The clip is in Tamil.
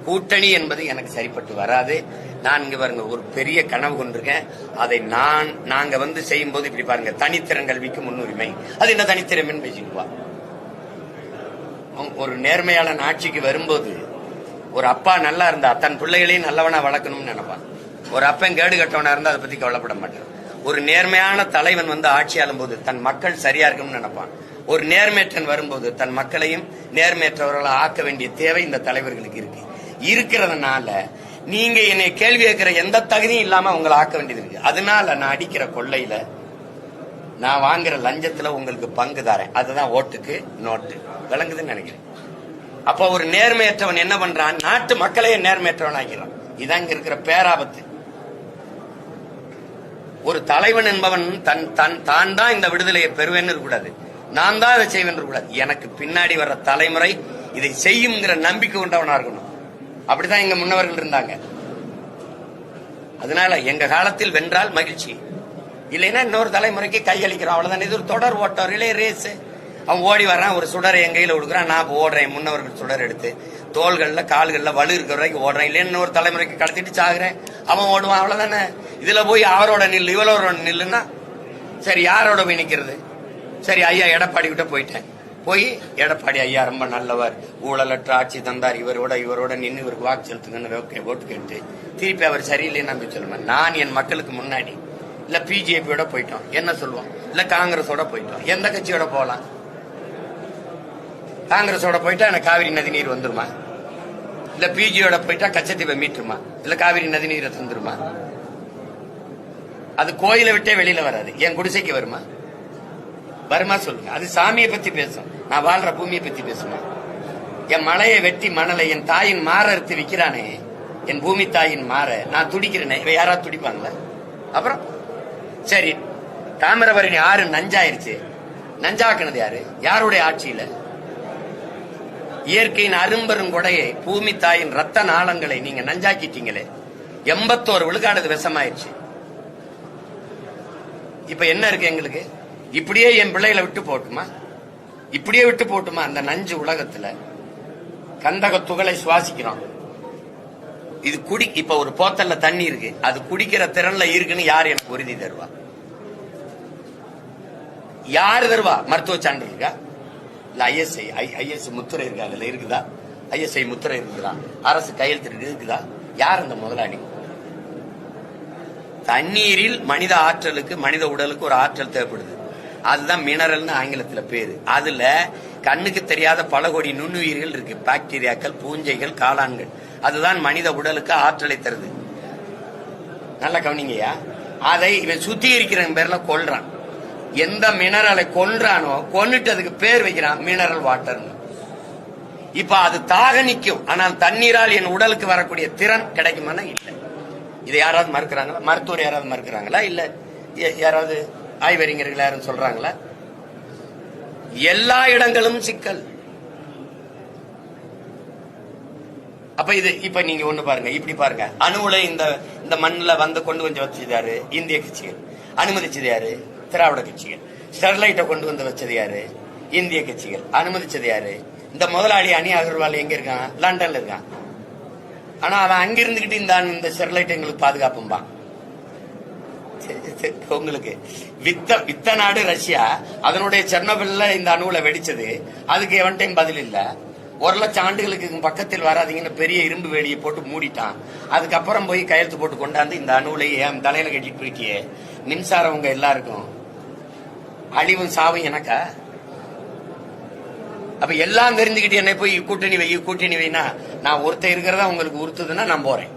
கூட்டணி என்பது எனக்கு சரிப்பட்டு வராது. நான் இங்க பாருங்க ஒரு பெரிய கனவு கொண்டிருக்கேன். அதை நாங்க செய்யும் போது இப்படி பாருங்க, தனித்திறன் கல்விக்கு முன்னுரிமை. அது என்ன தனித்திறமைன்னு பேசிக்குவா. ஒரு நேர்மையாளன் ஆட்சிக்கு வரும்போது ஒரு அப்பா நல்லா இருந்தா தன் பிள்ளைகளையும் நல்லவனா வளர்க்கணும்னு நினைப்பான். ஒரு அப்பன் கேடு கட்டவனா இருந்தா அதை பத்தி கவலைப்பட மாட்டான். ஒரு நேர்மையான தலைவன் ஆட்சி ஆளும் போது தன் மக்கள் சரியா இருக்கணும்னு நினைப்பான். ஒரு நேர்மையற்றன் வரும்போது தன் மக்களையும் நேர்மையற்றவர்களை ஆக்க வேண்டிய தேவை இந்த தலைவர்களுக்கு இருக்கிறதுனால நீங்க என்னை கேள்வி கேட்கிற எந்த தகுதியும் இல்லாம உங்களை ஆக்க வேண்டியது இருக்கு. அதனால நான் அடிக்கிற கொள்ளையில, நான் வாங்குற லஞ்சத்துல உங்களுக்கு பங்கு தரேன். அதுதான் ஓட்டுக்கு நோட்டு. விளங்குதுன்னு நினைக்கிறேன். அப்ப ஒரு நேர்மையற்றவன் என்ன பண்றான்? நாட்டு மக்களையே நேர்மையற்றவன் ஆகிறான். இதான் இங்க இருக்கிற பேராபத்து. ஒரு தலைவன் என்பவன் தான் தான் இந்த விடுதலையை பெறுவேன்னு இருக்கக்கூடாது, நான் தான் இதை செய்வேன் இருக்கக்கூடாது. எனக்கு பின்னாடி வர்ற தலைமுறை இதை செய்யுங்கிற நம்பிக்கை கொண்டவனா இருக்கணும். அப்படிதான் எங்க முன்னவர்கள் இருந்தாங்க. அதனால எங்க காலத்தில் வென்றால் மகிழ்ச்சி, இல்லைன்னா இன்னொரு தலைமுறைக்கு கையளிக்கிறோம், அவ்வளவுதான். இது ஒரு தொடர் ஓட்டம், ரிலே ரேஸ். அவன் ஓடி வர்றான், ஒரு சுடரை என் கையில கொடுக்குறான், நான் ஓடுறேன். முன்னவர்கள் சுடர் எடுத்து தோள்கள்ல கால்கள்ல வலு இருக்கிற வரைக்கும் ஓடுறேன், இல்லைன்னு இன்னொரு தலைமுறைக்கு கடத்திட்டு சாகுறேன். அவன் ஓடுவான், அவ்வளவுதானே. இதுல போய் அவரோட நில்லு இவளோட நில்லுன்னா சரி, யாரோட போய் நிக்கிறது? சரி, ஐயா எடப்பாடி கிட்ட போயிட்டேன். போய் எடப்பாடி ஐயா ரொம்ப நல்லவர், ஊழலற்ற ஆட்சி தந்தார், இவரோட நின்று இவருக்கு வாக்கு செலுத்துங்கன்னு ஓட்டு கேட்டு திருப்பி அவர் சரியில்லைன்னு நம்பி சொல்லுவேன். நான் என் மக்களுக்கு முன்னாடி இல்ல பிஜேபியோட போயிட்டோம் என்ன சொல்லுவோம், இல்ல காங்கிரஸோட போயிட்டோம். எந்த கட்சியோட போகலாம்? காங்கிரஸோட போயிட்டா எனக்கு காவிரி நதி நீர் வந்துருமா? இல்ல பிஜேபியோட போயிட்டா கச்சத்தீவை மீட்டுருமா? இல்ல காவிரி நதி நீரை தந்துருமா? அது கோயிலை விட்டே வெளியில வராது, என் குடிசைக்கு வருமா? வருமா சொல்லுங்க. அது சாமியை பத்தி பேசும், நான் வாழ்ற பூமியை பத்தி பேசுமா? என் மலையை வெட்டி மணலை என் தாயின் மாற அறுத்து விற்கிறானே, என் பூமி தாயின் மாற நான் துடிக்கிறேனே, இவ யாராவது துடிப்பாங்களா? அப்புறம் சரி, தாமிரபரணி ஆறு நஞ்சாயிருச்சு, நஞ்சாக்குனது யாரு? யாருடைய ஆட்சியில? இயற்கையின் அரும்பெரும் கொடையை, பூமி தாயின் ரத்த நாளங்களை நீங்க நஞ்சாக்கிட்டீங்களே. 81 விழுக்காடு விஷமாயிருச்சு. இப்ப என்ன இருக்கு எங்களுக்கு? இப்படியே என் பிள்ளைகளை விட்டு போட்டுமா? இப்படியே விட்டு போட்டுமா? அந்த நஞ்சு உலகத்துல கந்தக துகளை சுவாசிக்கிறோம். இது இப்ப ஒரு போத்தல்ல தண்ணி இருக்கு, அது குடிக்கிற திறன்ல இருக்குன்னு யார் எனக்கு உறுதி தருவா? யாரு தருவா? மருத்துவ சான்று இருக்கா? இல்ல ஐஎஸ்ஐ முத்திரை இருக்கா? அதுல இருக்குதா? ஐஎஸ்ஐ முத்திரை இருக்குதா? அரசு கையெழுத்து இருக்குதா? யார் அந்த முதலாளி? தண்ணீரில் மனித ஆற்றலுக்கு, மனித உடலுக்கு ஒரு ஆற்றல் தேவைப்படுது. அதுதான் மினரல்னு ஆங்கிலத்துல பேரு. அதுல கண்ணுக்கு தெரியாத பல கோடி நுண்ணுயிர்கள் இருக்கு, பாக்டீரியாக்கள், பூஞ்சைகள், காளான்கள். அதுதான் மனித உடலுக்கு ஆற்றலை தருது. நல்ல கவனிங்கய்யா. அதை இவன் சுத்திகரிக்கிற பேர்ல கொல்றான். எந்த மினரலை கொன்றானோ கொன்னுட்டதுக்கு பேர் வைக்கிறான் மினரல் வாட்டர். இப்ப அது தாக நிக்கும், ஆனால் தண்ணீரால் என் உடலுக்கு வரக்கூடிய திறன் கிடைக்குமானா இல்ல. இதை யாராவது மறுக்கிறாங்களா? மருத்துவர் யாராவது மறுக்கிறாங்களா? இல்ல யாராவது ஆய்வறிஞர்கள் யாரும் சொல்றாங்களா? எல்லா இடங்களும் சிக்கல். அப்ப இப்ப நீங்க ஒண்ணு பாருங்க, இப்படி பாருங்க. அணுவுல இந்த மண்ணுல கொண்டு வந்து வச்சது யாரு? இந்திய கட்சிகள். அனுமதிச்சது யாரு? திராவிட கட்சிகள். ஸ்டெர்லைட்டை கொண்டு வந்து வச்சது யாரு? இந்திய கட்சிகள். அனுமதிச்சது யாரு? இந்த முதலாளி அனி அகர்வால் எங்க இருக்கான்? லண்டன்ல இருக்கான். ஆனா அவன் அங்கிருந்துகிட்டு இந்த ஸ்டெர்லைட் எங்களுக்கு பாதுகாப்பும்பா. உங்களுக்கு வித்த நாடு ரஷ்யா, அதனுடைய செர்னோபில்ல இந்த அணுவுல வெடிச்சது. அதுக்கு எவன்டையும் பதில் இல்ல. 1,00,000 ஆண்டுகளுக்கு பக்கத்தில் வராதிங்கன்னு பெரிய இரும்பு வேலியை போட்டு மூடிட்டான். அதுக்கப்புறம் போய் கையெழுத்து போட்டு கொண்டாந்து இந்த அணுவுலையே என் தலையில கட்டிட்டு போயிட்டியே. மின்சாரம் உங்க எல்லாருக்கும், அழிவும் சாவும் எனக்கா? அப்ப எல்லாம் தெரிஞ்சுக்கிட்டு என்ன போய் கூட்டணி வைனா, நான் ஒருத்தர் இருக்கிறதா உங்களுக்கு உறுத்துதுன்னா நான் போறேன்.